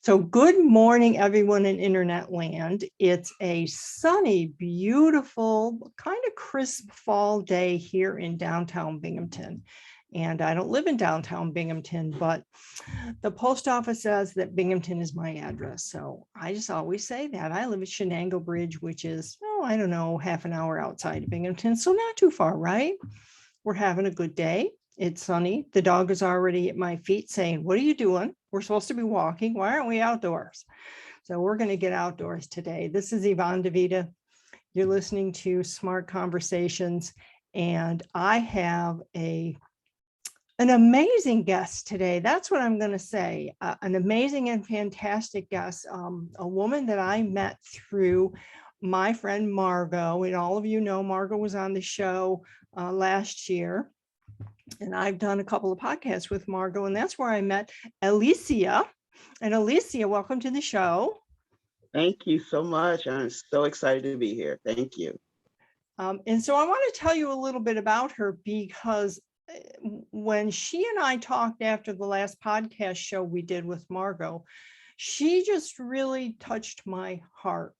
So good morning, everyone in internet land. It's a sunny, beautiful, kind of crisp fall day here in downtown Binghamton. And I don't live in downtown Binghamton, but the post office says that Binghamton is my address. So I just always say that. I live at Shenango Bridge, which is, I don't know, half an hour outside of Binghamton. So not too far, right? We're having a good day. It's sunny. The dog is already at my feet saying, "What are you doing? We're supposed to be walking. Why aren't we outdoors?" So we're going to get outdoors today. This is Yvonne DeVita. You're listening to Smart Conversations, and I have an amazing guest today. That's what I'm going to say. An amazing and fantastic guest, a woman that I met through my friend Margo, and all of you know Margo was on the show last year. And I've done a couple of podcasts with Margo, and that's where I met Aleasia. And Aleasia, welcome to the show. Thank you so much. I'm so excited to be here. Thank you. And so I want to tell you a little bit about her, because when she and I talked after the last podcast show we did with Margo, she just really touched my heart.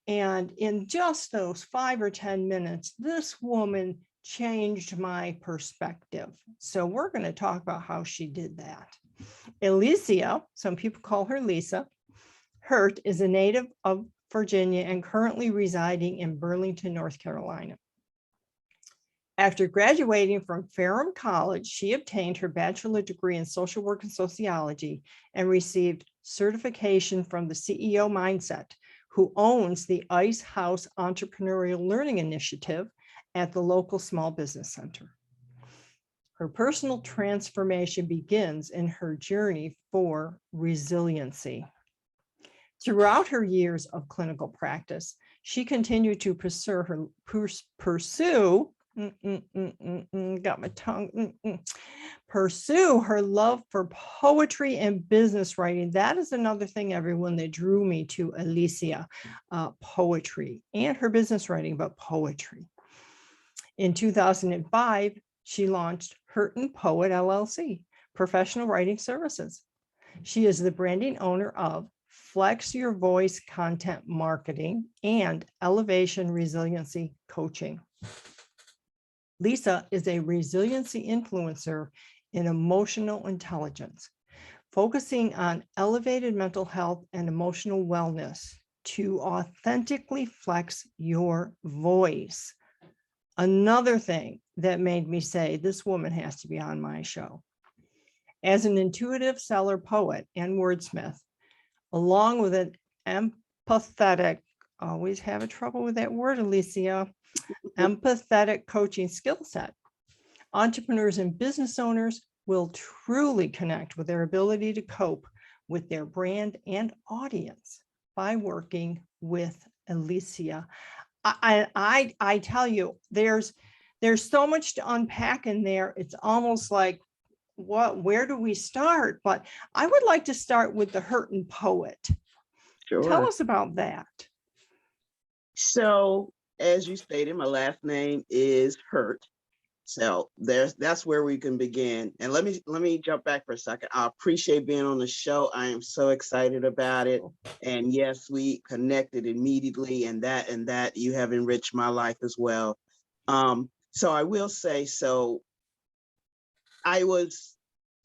And in just those 5 or 10 minutes, this woman changed my perspective. So we're going to talk about how she did that. Aleasia, some people call her Lisa, Hurt is a native of Virginia and currently residing in Burlington, North Carolina. After graduating from Ferrum College, she obtained her bachelor degree in social work and sociology and received certification from the CEO Mindset, who owns the Ice House Entrepreneurial Learning Initiative at the local small business center. Her personal transformation begins in her journey for resiliency. Throughout her years of clinical practice, she continued to pursue her love for poetry and business writing. That is another thing, everyone, that drew me to Aleasia, poetry and her business writing, but poetry. In 2005, she launched HURTNPOET, LLC, professional writing services. She is the branding owner of Flex Your Voice Content Marketing and Elevation Resiliency Coaching. Lisa is a resiliency influencer in emotional intelligence, focusing on elevated mental health and emotional wellness to authentically flex your voice. Another thing that made me say this woman has to be on my show. As an intuitive seller, poet, and wordsmith, along with an empathetic, always have a trouble with that word, Aleasia, empathetic coaching skill set, entrepreneurs and business owners will truly connect with their ability to cope with their brand and audience by working with Aleasia. I tell you, there's so much to unpack in there. It's almost like, where do we start? But I would like to start with the HURTNPOET. Sure. Tell us about that. So, as you stated, my last name is Hurt. So that's where we can begin. And let me jump back for a second. I appreciate being on the show. I am so excited about it. And yes, we connected immediately, and that you have enriched my life as well. So I will say, I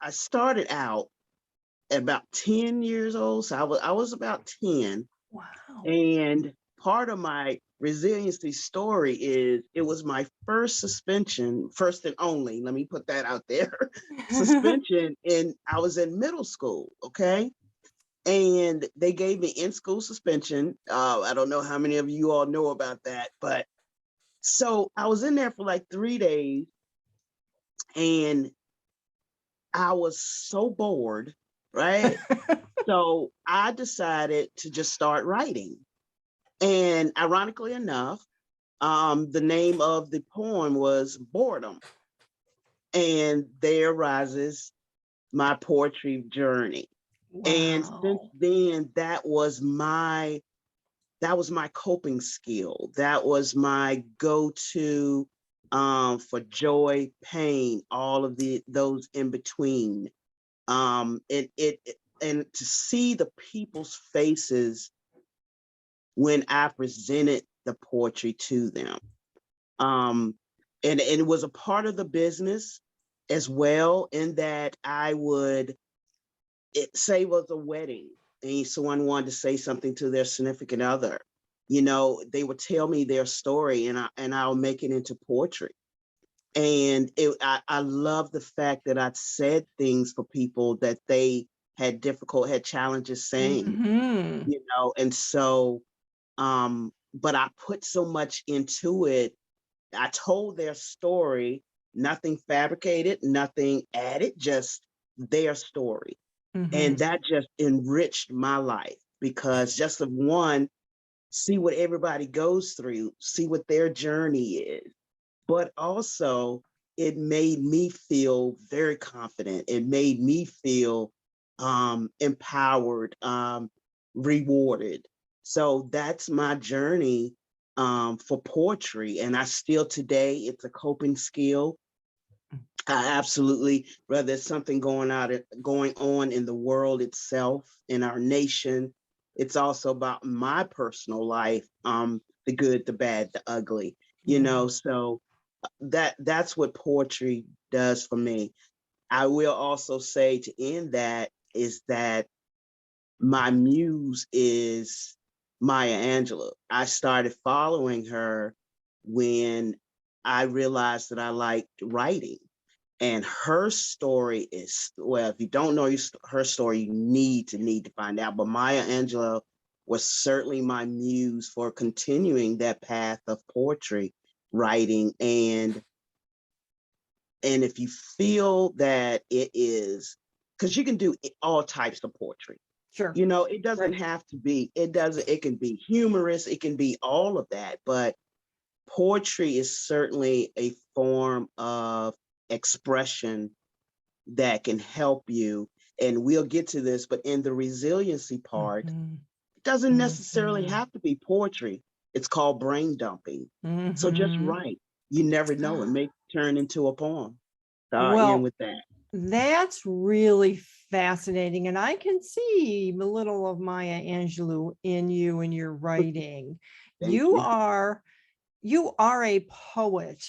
started out at about 10 years old. So I was about 10. Wow. And part of my resiliency story is it was my first suspension, first and only, let me put that out there, suspension, and I was in middle school, okay? And they gave me in-school suspension. I don't know how many of you all know about that, but so I was in there for like 3 days, and I was so bored, right? So I decided to just start writing. And ironically enough, the name of the poem was Boredom. And there rises my poetry journey. Wow. And since then, that was my coping skill. That was my go-to for joy, pain, all of those in between. and to see the people's faces when I presented the poetry to them. And it was a part of the business as well, in that I would, say it was a wedding and someone wanted to say something to their significant other, they would tell me their story, and I'll make it into poetry. And I love the fact that I said things for people that they had challenges saying, Mhm. and so, but I put so much into it. I told their story, nothing fabricated, nothing added, just their story. And Mhm. that just enriched my life, because just of one, see what everybody goes through, see what their journey is. But also, it made me feel very confident. It made me feel empowered, rewarded. So that's my journey for poetry. And I still today, it's a coping skill. I absolutely, whether it's something going on in the world itself, in our nation, it's also about my personal life, the good, the bad, the ugly, Yeah. so that's what poetry does for me. I will also say, to end that, is that my muse is Maya Angelou. I started following her when I realized that I liked writing. And her story is, well, if you don't know her story, you need to find out. But Maya Angelou was certainly my muse for continuing that path of poetry writing. And if you feel that it is, because you can do all types of poetry, Sure. it doesn't Right. have to be, it can be humorous, it can be all of that, but poetry is certainly a form of expression that can help you. And we'll get to this, but in the resiliency part, Mhm. it doesn't necessarily Mhm. have to be poetry. It's called brain dumping. So just Mhm. write. You never know. It may turn into a poem. So I'll end Well, with that. that's really fascinating. And I can see a little of Maya Angelou in you and your writing. Thank You you. are you are a poet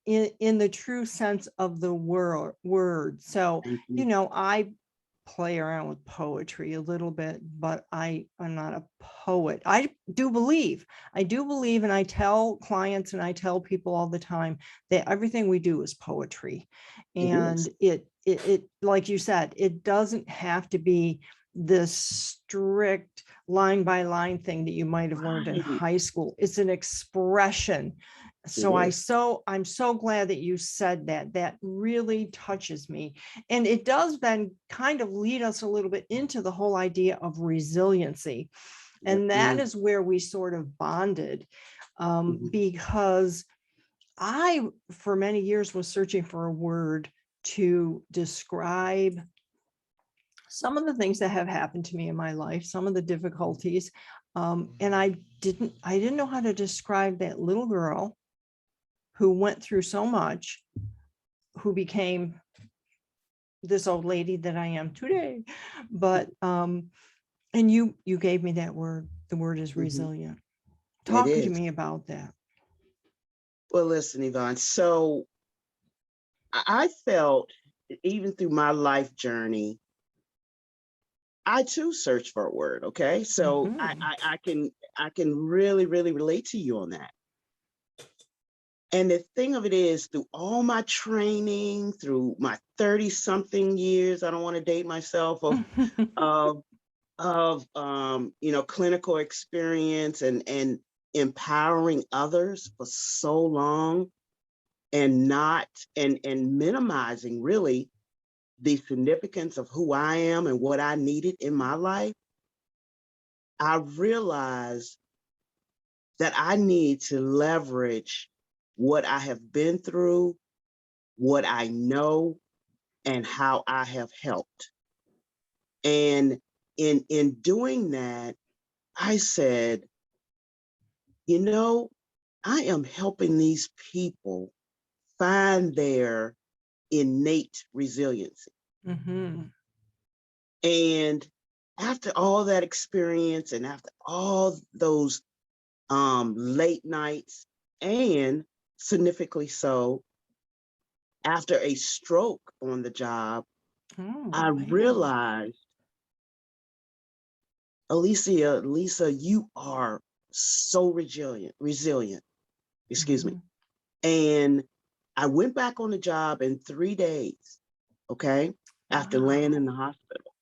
in the true sense of the word. So, Thank you. I play around with poetry a little bit, but I'm not a poet. I do believe, and I tell clients and I tell people all the time that everything we do is poetry. It And is. it like you said, it doesn't have to be this strict line by line thing that you might have learned in Right. high school. It's an expression. It So is. I'm so glad that you said that. That really touches me. And it does then kind of lead us a little bit into the whole idea of resiliency. Yes, And that ma'am. is where we sort of bonded, Mhm. because I, for many years, was searching for a word to describe some of the things that have happened to me in my life, some of the difficulties. And I didn't know how to describe that little girl who went through so much, who became this old lady that I am today. But and you gave me that word. The word is Mhm. resilient. It Talk to is. me about that. Well, listen, Yvonne. So I felt, even through my life journey, I too search for a word. Okay. So Mhm. I can really, really relate to you on that. And the thing of it is, through all my training, through my 30 something years, I don't want to date myself, of clinical experience and empowering others for so long, and not and minimizing really the significance of who I am and what I needed in my life. I realized that I need to leverage what I have been through, what I know, and how I have helped. And in doing that, I said, you know, I am helping these people find their innate resiliency. Mhm. And after all that experience and after all those late nights, and significantly so, after a stroke on the job, Oh, I wow. realized, Lisa, you are so resilient, excuse me. Mhm. And I went back on the job in 3 days, okay, after laying in Wow. the hospital.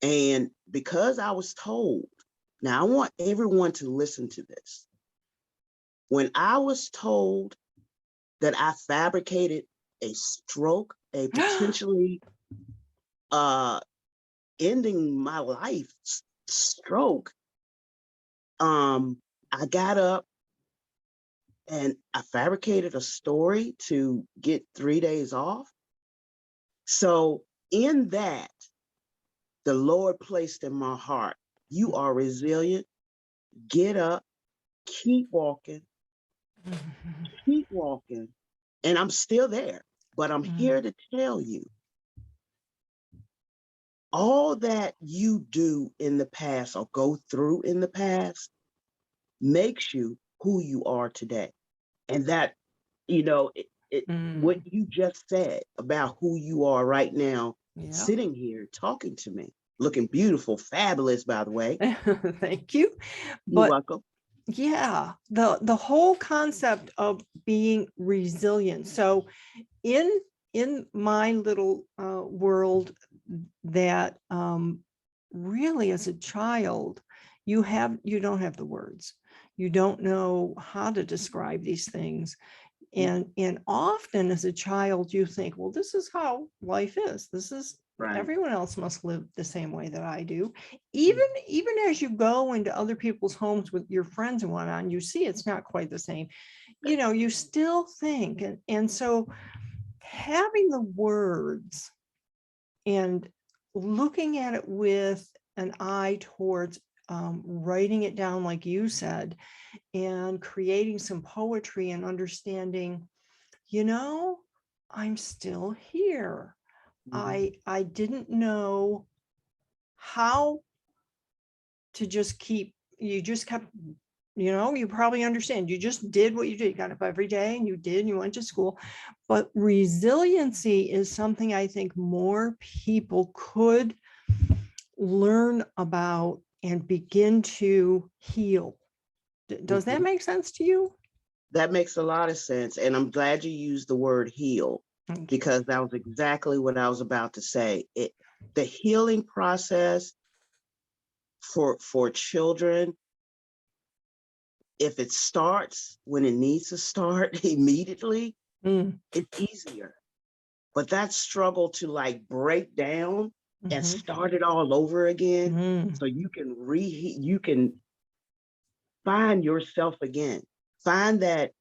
And because I was told, now I want everyone to listen to this. When I was told that I fabricated a stroke, a potentially uh ending my life stroke, I got up and I fabricated a story to get 3 days off. So in that, the Lord placed in my heart, you are resilient, get up, keep walking, Mhm. keep walking. And I'm still there, but I'm here Mm. to tell you, all that you do in the past or go through in the past makes you who you are today. And that, what Mm. you just said about who you are right now, Yeah. sitting here talking to me, looking beautiful, fabulous, by the way. Thank you. You're But welcome. yeah, the whole concept of being resilient. So in in my little world, that really as a child, you don't have the words. You don't know how to describe these things. Mhm. And often as a child, you think, well, this is how life is. This is Right. everyone else must live the same way that I do. Mhm. Even as you go into other people's homes with your friends and whatnot, and you see it's not quite the same. You still think, and so having the words and looking at it with an eye towards writing it down, like you said, and creating some poetry and understanding, you know, I'm still here. Mhm. I didn't know how to just keep, you just kept, you probably understand. You just did what you did. You got up every day and you did, and you went to school. But resiliency is something I think more people could learn about and begin to heal. Does that Mhm. make sense to you? That makes a lot of sense. And I'm glad you used the word heal, Thank you. because that was exactly what I was about to say. The healing process for children, if it starts when it needs to start immediately, Mm, it's easier. But that struggle to like break down and mhm, start it all over again, mm, so you can find yourself again, find that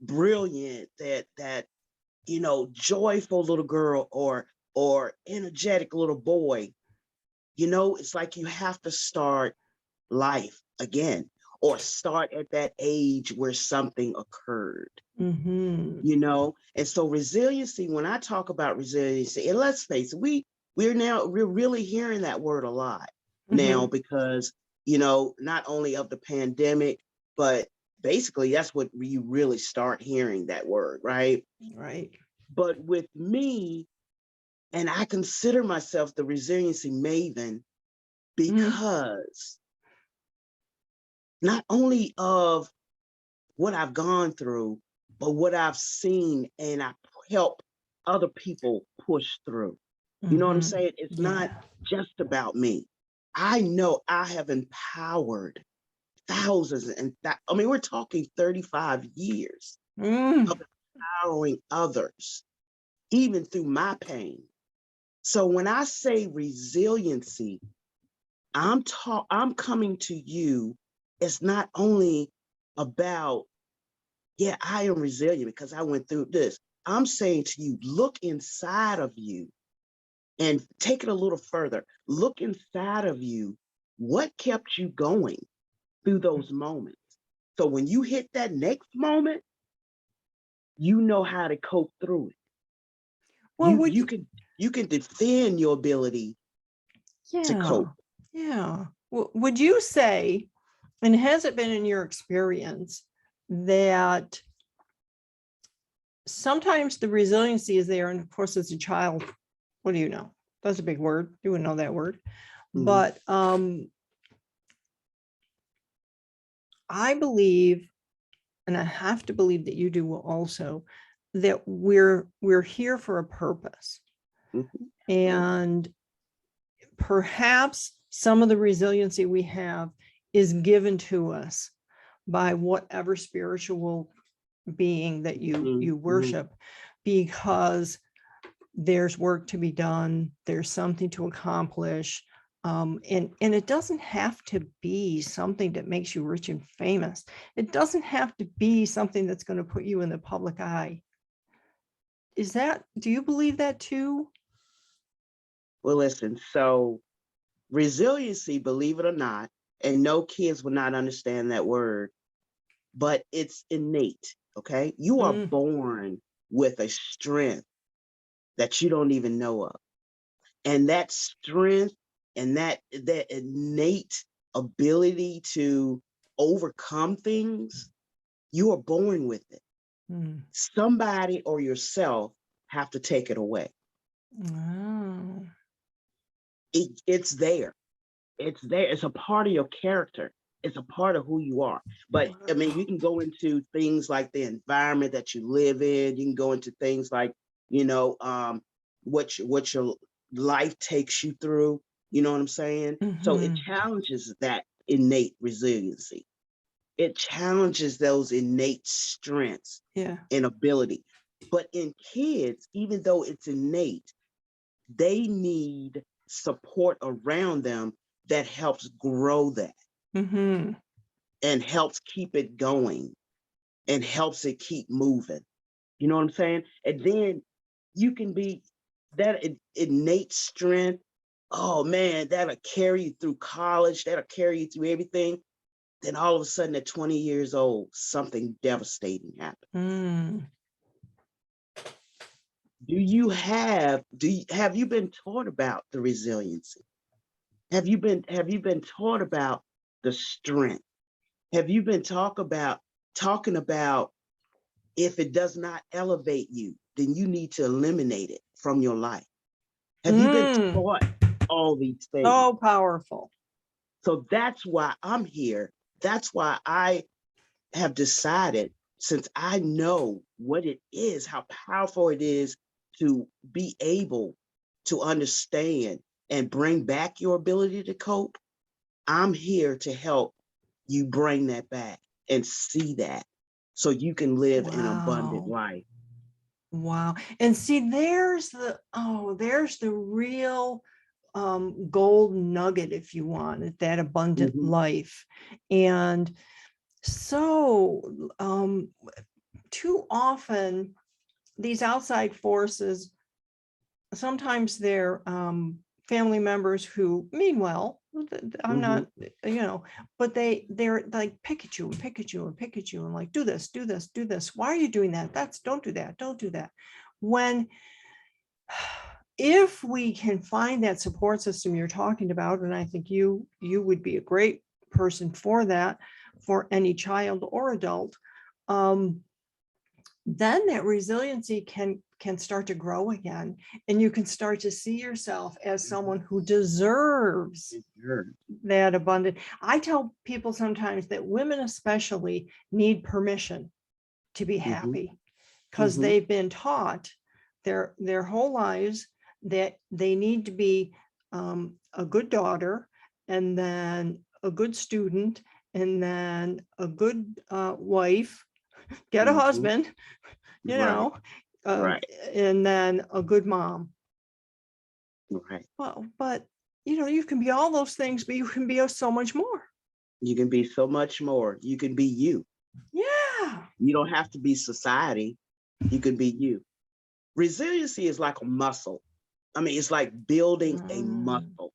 brilliant, that joyful little girl, or energetic little boy. It's like you have to start life again, or start at that age where something occurred. mhm, And so resiliency, when I talk about resiliency, and let's face it, we're really hearing that word a lot now, mhm. because not only of the pandemic, but basically that's what you really start hearing that word, right? Right. But with me, and I consider myself the resiliency maven, Mm, because not only of what I've gone through, but what I've seen, and I help other people push through. You know what I'm mhm. saying? It's not Yeah. just about me. I know I have empowered thousands, and I mean, we're talking 35 years of Mm, empowering others, even through my pain. So when I say resiliency, I'm coming to you. It's not only about, yeah, I am resilient because I went through this. I'm saying to you, look inside of you and take it a little further. Look inside of you. What kept you going through those moments? So when you hit that next moment, you know how to cope through it. well, You can defend your ability to Yeah. cope. Yeah. Would you say, and has it been in your experience, that sometimes the resiliency is there, and of course, as a child, what do you know? That's a big word. You wouldn't know that word. Mhm. But I believe, and I have to believe that you do also, that we're here for a purpose. Mhm. And perhaps some of the resiliency we have is given to us by whatever spiritual being that you Mhm. worship, because there's work to be done, there's something to accomplish. And it doesn't have to be something that makes you rich and famous. It doesn't have to be something that's going to put you in the public eye. Do you believe that too? Well, listen, so resiliency, believe it or not, and no kids will not understand that word, but it's innate. Okay. You are Mm, born with a strength that you don't even know of. And that strength and that innate ability to overcome things, you are born with it. mm. Somebody or yourself have to take it away. Oh, It's there. It's there. It's a part of your character. It's a part of who you are. But I mean, you can go into things like the environment that you live in. You can go into things like, you know, what your life takes you through. You know what I'm saying? So it mhm. challenges that innate resiliency. It challenges those innate strengths Yeah. and ability. But in kids, even though it's innate, they need support around them that helps grow that Mhm. and helps keep it going and helps it keep moving. You know what I'm saying? And then you can be that innate strength. Oh man, that'll carry you through college, that'll carry you through everything. Then all of a sudden at 20 years old, something devastating happens. Mm. Have you been taught about the resiliency? Have you been taught about the strength? Have you been talking about if it does not elevate you, then you need to eliminate it from your life? Have you been Mm. taught all these things? So powerful. So that's why I'm here. That's why I have decided, since I know what it is, how powerful it is to be able to understand and bring back your ability to cope, I'm here to help you bring that back and see that so you can live an abundant Wow. life. Wow. And see, there's the real gold nugget, if you want, that abundant Mhm. life. And so too often these outside forces, sometimes they're family members who mean well. I'm Mhm. not, but they're like pick at you and pick at you and pick at you and like do this, do this, do this. Why are you doing that? Don't do that. Don't do that. When if we can find that support system you're talking about, and I think you would be a great person for that, for any child or adult, um, then that resiliency can start to grow again, and you can start to see yourself as someone who deserves Sure. that abundant. I tell people sometimes that women especially need permission to be Mhm. happy, because Mhm. they've been taught their whole lives that they need to be a good daughter, and then a good student, and then a good wife, get a Mhm. husband, you Right. know, uh, Right. and then a good mom. Right. Well, but you can be all those things, but you can be so much more. You can be so much more. You can be you. Yeah. You don't have to be society. You can be you. Resiliency is like a muscle. I mean, it's like building a Mm, muscle.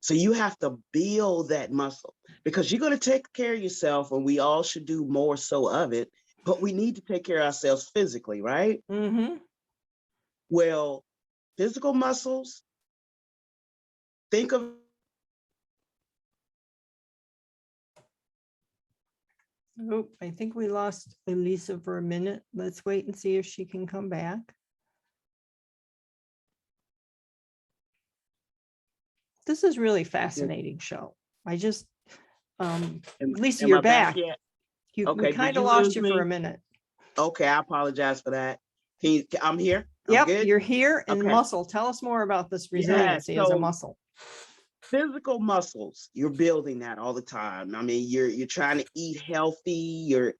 So you have to build that muscle because you're going to take care of yourself, and we all should do more so of it, but we need to take care of ourselves physically, right? mm-hmm. Well, physical muscles, think of Oh, I think we lost Elisa for a minute. Let's wait and see if she can come back. This is really fascinating show. I just, Lisa, Am you're I back back. yet? We Okay, did kind of you lost lose you for a me? minute. Okay, I apologize for that. I'm here. I'm Yep, good. you're here. And Okay. muscle. Tell us more about this Yeah. resiliency as a So muscle. physical muscles, you're building that all the time. I mean, you're trying to eat healthy. You're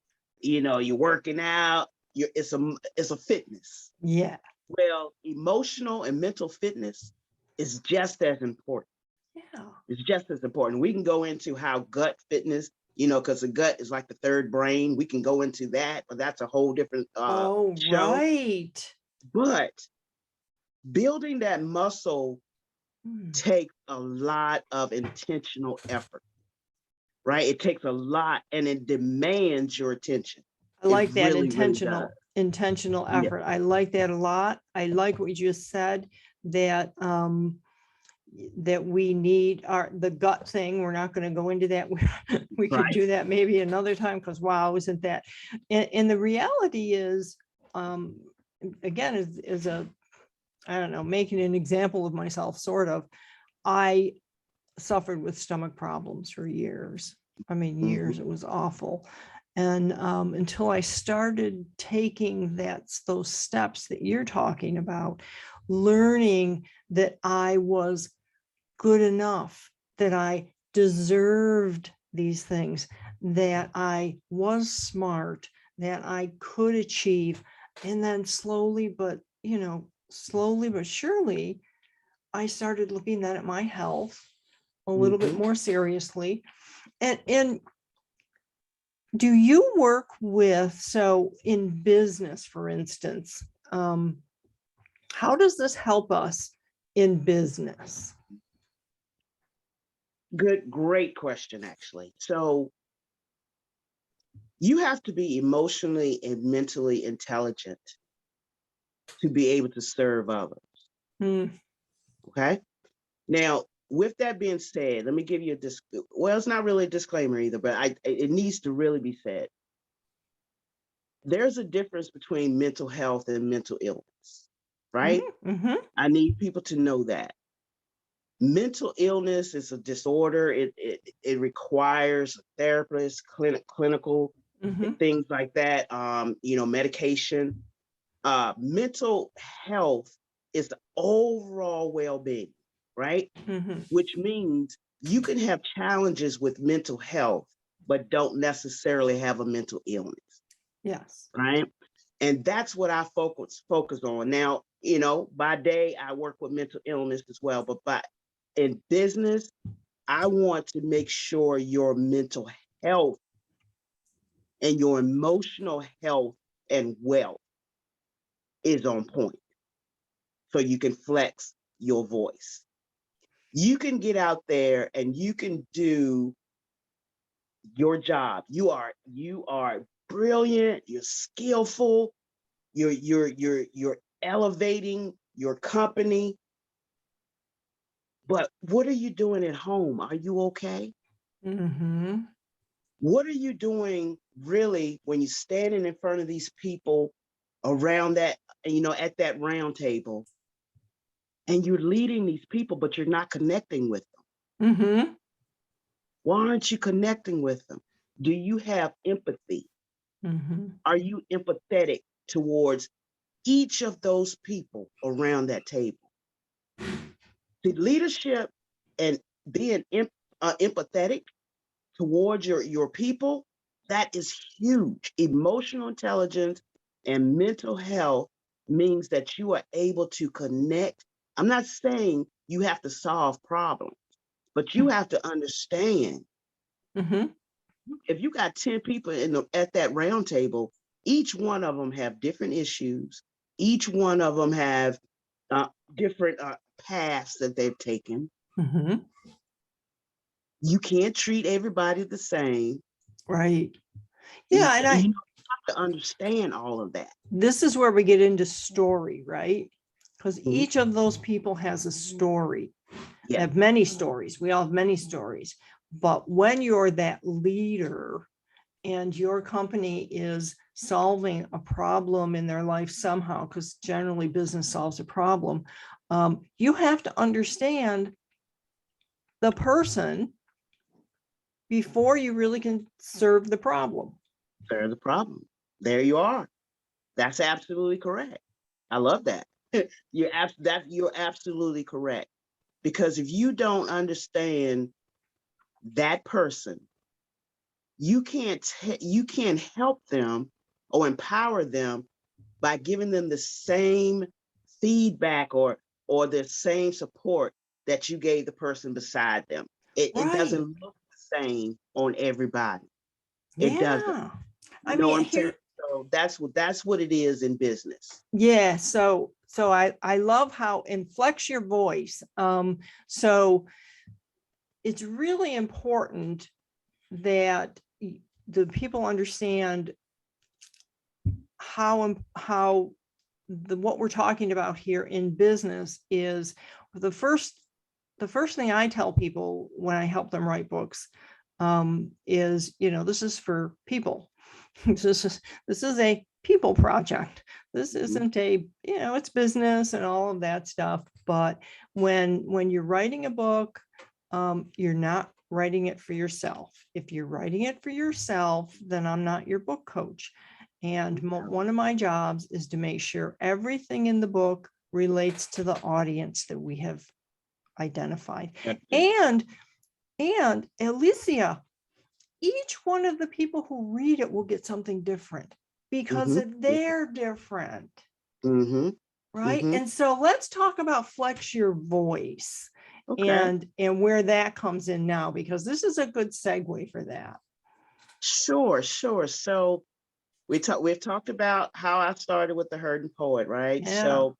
working out. It's a fitness. Yeah. Well, emotional and mental fitness is just as important. Yeah. It's just as important. We can go into how gut fitness, because the gut is like the third brain. We can go into that, but that's a whole different Oh, show. right. But building that muscle Hmm. takes a lot of intentional effort, right? It takes a lot and it demands your attention. I like It that really, really does. intentional Yeah. effort. I like that a lot. I like what you just said, that that we need the gut thing. We're not going to go into that. We could Right. do that maybe another time, because wow, isn't that? And the reality is, again, is I don't know, making an example of myself, sort of. I suffered with stomach problems for years. I mean, years. It was awful. And until I started taking those steps that you're talking about, learning that I was good enough, that I deserved these things, that I was smart, that I could achieve. And then slowly but surely, I started looking at my health a little bit more seriously. And do you work with, so in business, for instance, how does this help us in business? Great question, actually. So you have to be emotionally and mentally intelligent to be able to serve others. Okay. Now, with that being said, let me give you well, it's not really a disclaimer either, but it needs to really be said. There's a difference between mental health and mental illness, right? I need people to know that. Mental illness is a disorder. It requires a therapist, clinical things like that. Medication. Mental health is the overall well-being, right? Which means you can have challenges with mental health, but don't necessarily have a mental illness. Yes. Right. And that's what I focus on. Now, by day, I work with mental illness as well, but in business, I want to make sure your mental health and your emotional health and wealth is on point, so you can flex your voice. You can get out there and you can do your job. You are brilliant, you're skillful, you're elevating your company. But what are you doing at home? Are you okay? What are you doing really when you're standing in front of these people around that, at that round table, and you're leading these people, but you're not connecting with them? Why aren't you connecting with them? Do you have empathy? Are you empathetic towards each of those people around that table? The leadership and being empathetic towards your people, that is huge. Emotional intelligence and mental health means that you are able to connect. I'm not saying you have to solve problems, but you have to understand. If you got 10 people at that round table, each one of them have different issues. Each one of them have different paths that they've taken. You can't treat everybody the same. Right. Yeah. And you have to understand all of that. This is where we get into story, right? Because each of those people has a story. They have many stories. We all have many stories. But when you're that leader your company is solving a problem in their life somehow, because generally business solves a problem, you have to understand the person before you really can serve the problem. There's the problem. There you are. That's absolutely correct. I love that. You're absolutely correct. Because if you don't understand that person, you can't help them or empower them by giving them the same feedback or the same support that you gave the person beside them. It doesn't look the same on everybody. It doesn't. I You know mean, what I'm saying? So that's what it is in business. Yeah. So I love how inflects your voice. So it's really important that the people understand how what we're talking about here in business is the first thing I tell people when I help them write books is, this is for people. This is a people project. This isn't a, it's business and all of that stuff. But when you're writing a book, you're not writing it for yourself. If you're writing it for yourself, then I'm not your book coach. And one of my jobs is to make sure everything in the book relates to the audience that we have identified. And Aleasia, each one of the people who read it will get something different because they're different. Right. And so let's talk about flex your voice and where that comes in now, because this is a good segue for that. Sure. So we've talked about how I started with the Hurt and Poet, right? Yeah. So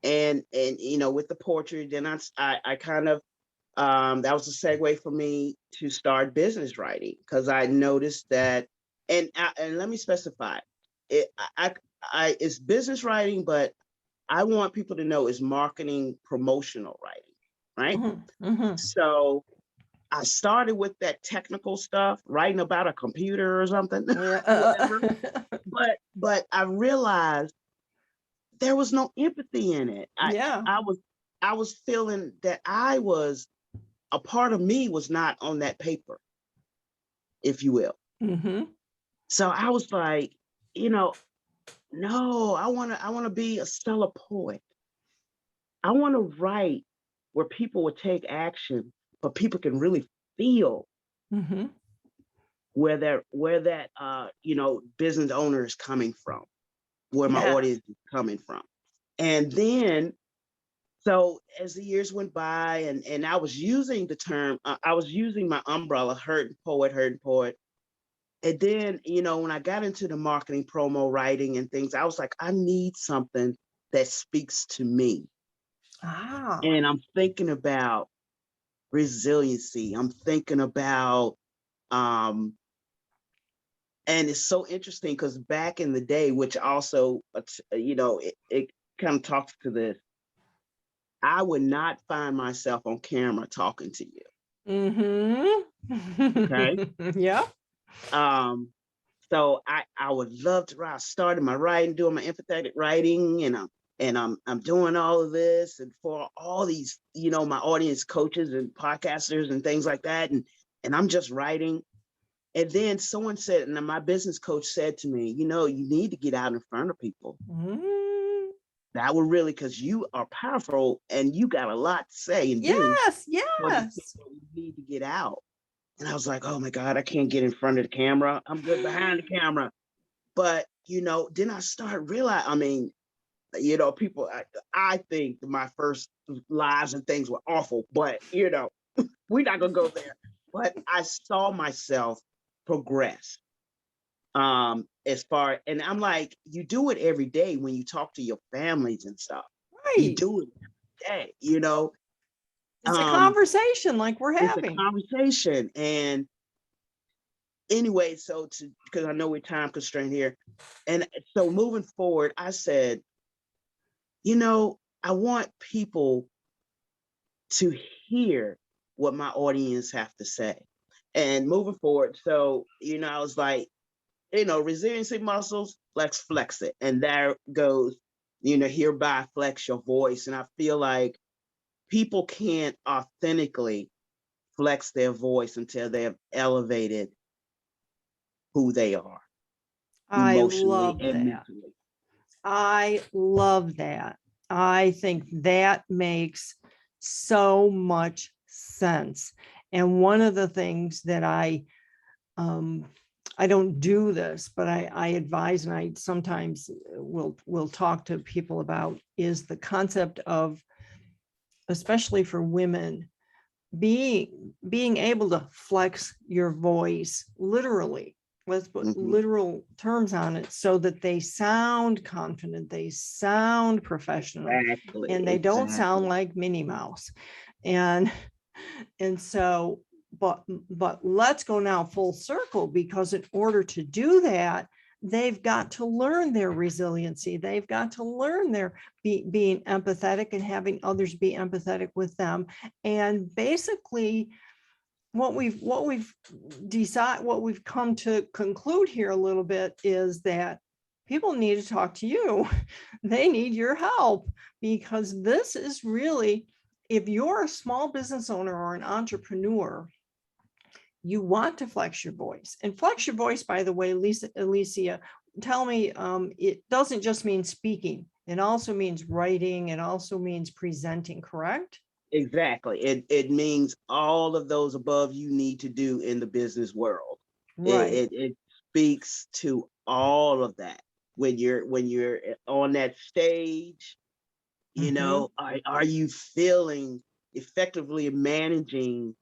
and with the poetry, then I kind of that was a segue for me to start business writing, because I noticed that, and let me specify, it's business writing, but I want people to know it's marketing promotional writing, right? So I started with that technical stuff, writing about a computer or something, whatever. But I realized there was no empathy in it. I was feeling that a part of me was not on that paper, if you will. So I was like, no, I want to be a stellar poet. I want to write where people would take action, but people can really feel where that business owner is coming from, where my audience is coming from. And then, so as the years went by, and I was using the term, I was using my umbrella, Hurt and Poet. And then, when I got into the marketing promo writing and things, I was like, I need something that speaks to me. And I'm thinking about resiliency. I'm thinking about, and it's so interesting because back in the day, which also, it kind of talks to this, I would not find myself on camera talking to you. Okay. Yeah. So I would love to write. I started my writing, doing my empathetic writing, and I'm doing all of this, and for all these, my audience coaches and podcasters and things like that, and I'm just writing. And then someone said, and my business coach said to me, you need to get out in front of people. That would really, because you are powerful and you got a lot to say and do. Yes. You need to get out. And I was like, oh my God, I can't get in front of the camera. I'm good behind the camera. But, then I started realizing, people, I think my first lives and things were awful, but, we're not going to go there. But I saw myself progress. As far, and I'm like, you do it every day when you talk to your families and stuff. Right. You do it every day, It's a conversation like we're having. It's a conversation. And anyway, because I know we're time constrained here. And so moving forward, I said, I want people to hear what my audience have to say. And moving forward, so, I was like, resiliency muscles, let's flex it. And there goes, hereby flex your voice. And I feel like people can't authentically flex their voice until they have elevated who they are I emotionally love and that. mentally. I love that. I think that makes so much sense. And one of the things that I don't do this, but I advise, and I sometimes will talk to people about, is the concept of, especially for women, being able to flex your voice literally. Let's put Mhm. literal terms on it so that they sound confident, they sound professional, and they don't sound Exactly. like Minnie Mouse. And so, but let's go now full circle, because in order to do that, they've got to learn their resiliency. They've got to learn their being empathetic and having others be empathetic with them. And basically, what we've come to conclude here a little bit is that people need to talk to you. They need your help, because this is really, if you're a small business owner or an entrepreneur, you want to flex your voice. And flex your voice, by the way, Aleasia, tell me, it doesn't just mean speaking. It also means writing. It also means presenting, correct? Exactly. It means all of those above you need to do in the business world. Right. It speaks to all of that. When you're on that stage, Mhm. are you feeling effectively managing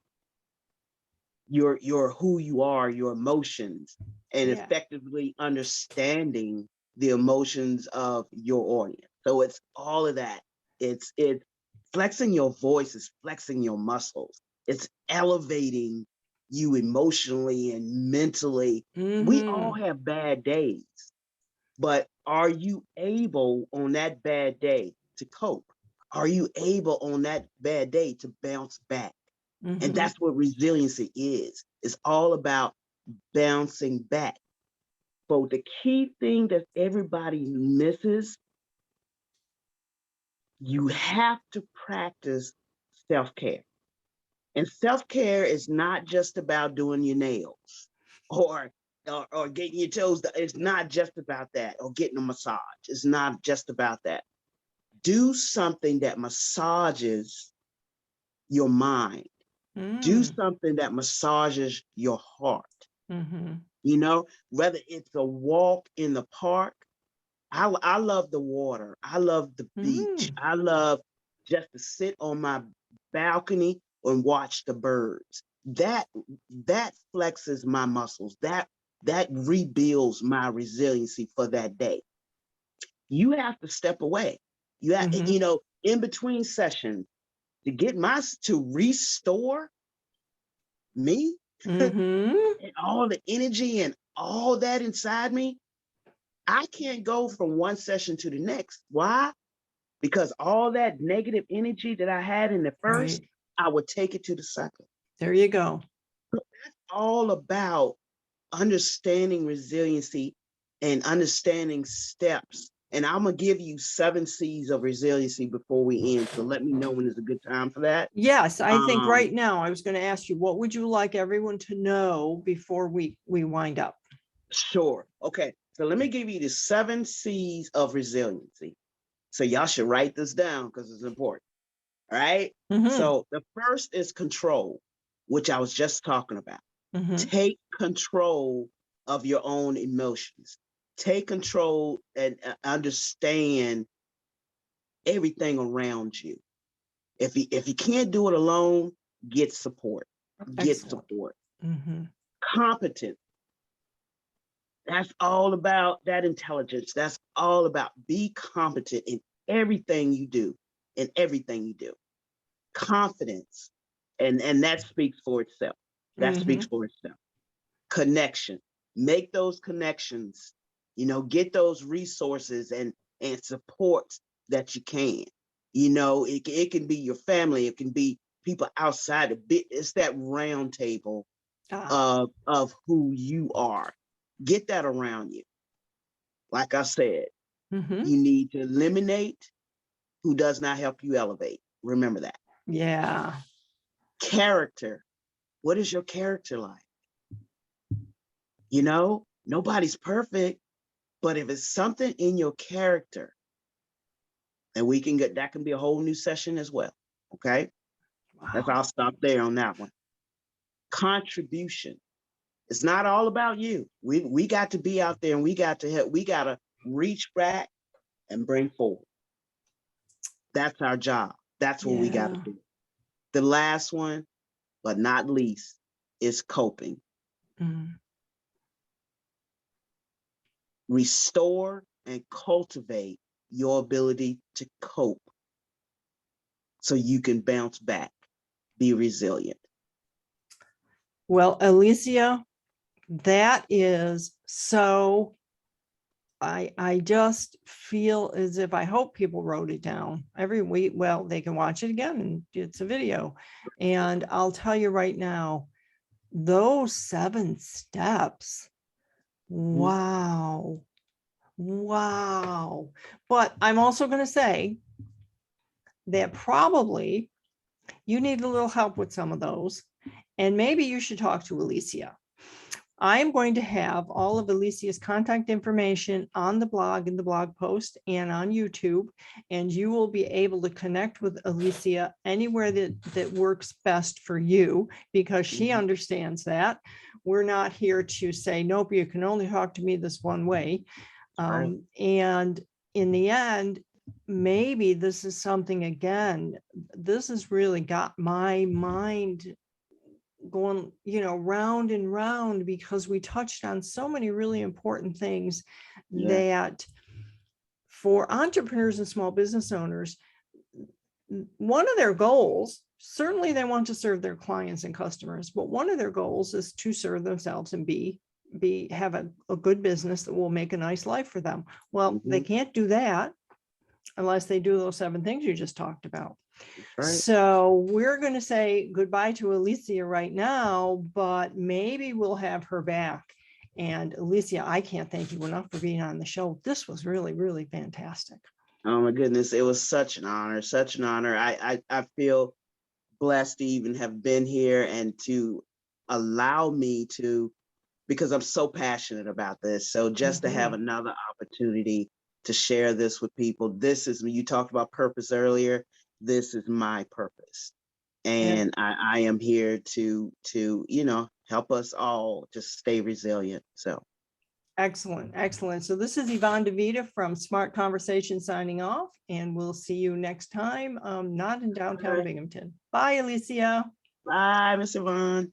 your who you are, your emotions, and Yeah. effectively understanding the emotions of your audience. So it's all of that. It's flexing your voice, is flexing your muscles. It's elevating you emotionally and mentally. We all Mhm. have bad days, but are you able on that bad day to cope? Are you able on that bad day to bounce back? And Mhm. that's what resiliency is. It's all about bouncing back. But the key thing that everybody misses, you have to practice self-care. And self-care is not just about doing your nails or or getting your toes. It's not just about that, or getting a massage. It's not just about that. Do something that massages your mind. Do Mm. something that massages your heart. Mhm. Whether it's a walk in the park. I love the water. I love the beach. Mm. I love just to sit on my balcony and watch the birds. That flexes my muscles. That rebuilds my resiliency for that day. You have to step away. Mhm. In between sessions, to restore me Mhm. and all the energy and all that inside me. I can't go from one session to the next. Why? Because all that negative energy that I had in the first, Right. I would take it to the second. There you go. All about understanding resiliency and understanding steps. And I'm going to give you 7 C's of resiliency before we end. So let me know when is a good time for that. Yes, I think Um, right now I was going to ask you, what would you like everyone to know before we wind up? sure. Okay. So let me give you the 7 C's of resiliency. So y'all should write this down because it's important. All right. Mhm. So the first is control, which I was just talking about. Mhm. Take control of your own emotions. Take control and understand everything around you. If you can't do it alone, get support. Get Excellent. support. Mhm. Competent. That's all about that intelligence. That's all about be competent in everything you do. In everything you do. Confidence. And that speaks for itself. That speaks Mhm. for itself. Connection. Make those connections, get those resources and support that you can. It can be your family, it can be people outside the bit. It's that round table Ah. of who you are. Get that around you. Like I said, Mhm. you need to eliminate who does not help you elevate. Remember that. Yeah. Character. What is your character like? You know, nobody's perfect, but if it's something in your character, and we can get, that can be a whole new session as well. Okay. Wow. I'll stop there on that one. Contribution. It's not all about you. We got to be out there and we got to help. We got to reach back and bring forward. That's our job. That's what we got to Yeah. do. The last one, but not least, is coping. Mm. Restore and cultivate your ability to cope so you can bounce back, be resilient. Well, Aleasia, that is so, I just feel as if, I hope people wrote it down every week. Well, they can watch it again and it's a video. And I'll tell you right now, those 7 steps, wow. Wow. But I'm also going to say that probably you need a little help with some of those. And maybe you should talk to Aleasia. I am going to have all of Aleasia's contact information on the blog, in the blog post, and on YouTube, and you will be able to connect with Aleasia anywhere that works best for you, because she understands that. We're not here to say, nope, you can only talk to me this one way. Right. And in the end, maybe this is something, again, this has really got my mind going, round and round, because we touched on so many really important things that for entrepreneurs and small business owners, one of their goals, certainly they want to serve their clients and customers, but one of their goals is to serve themselves and have a good business that will make a nice life for them. Well, they can't do that unless they do those 7 things you just talked about. Right. So we're going to say goodbye to Aleasia right now, but maybe we'll have her back. And Aleasia, I can't thank you enough for being on the show. This was really, really fantastic. Oh my goodness, it was such an honor, such an honor. I feel blessed to even have been here and to allow me to, because I'm so passionate about this. So just to have another opportunity to share this with people. This is, you talked about purpose earlier. This is my purpose. And I am here to help us all just stay resilient. So Excellent, excellent. So this is Yvonne DeVita from Smart Conversation signing off, and we'll see you next time, not in downtown Binghamton. Bye, Aleasia. bye, Miss Yvonne.